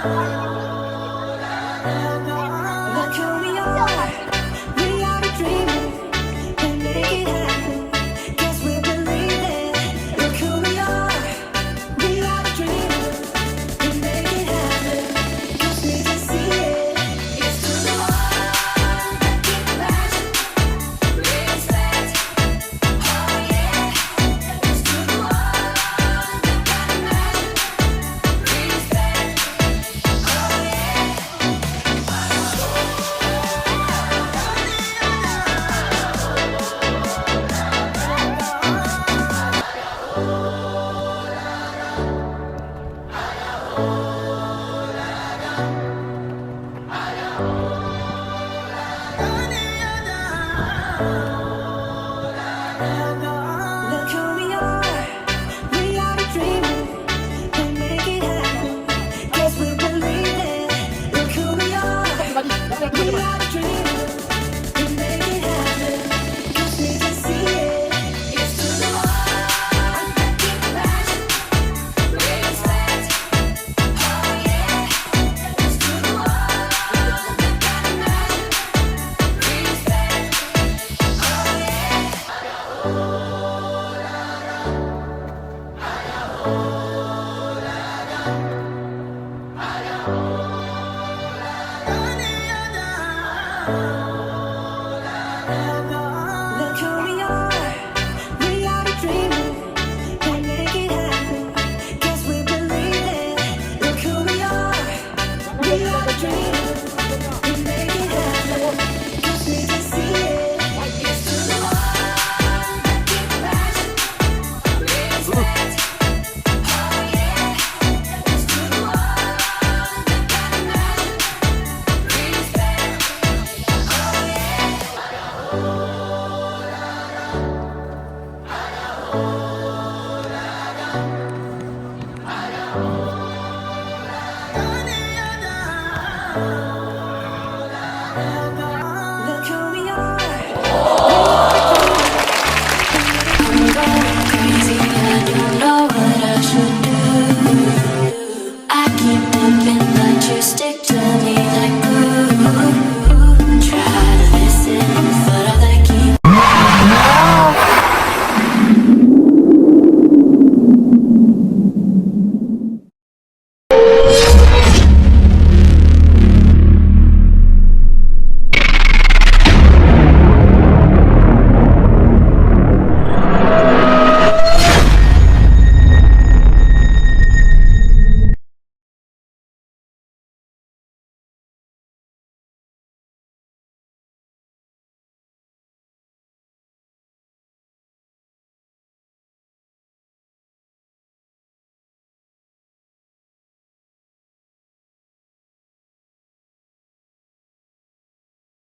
Look who we are. We are the dreamers. We make it happen. 'Cause we believe it. Look who we are. We are the dreamers. We make it happen. 'Cause we can see it. It's to the one that can imagine. Respect. Oh yeah. It's to the one that can imagine. Respect. Oh yeah. Look who we are. We are the dreamers. We make it happen. 'Cause we believe it. Look who we are. We are the dreamers. We make it happen. 'Cause we can see it. It's to the one that can imagine. Respect. Oh yeah. It's to the one that can imagine. Respect. Oh yeah.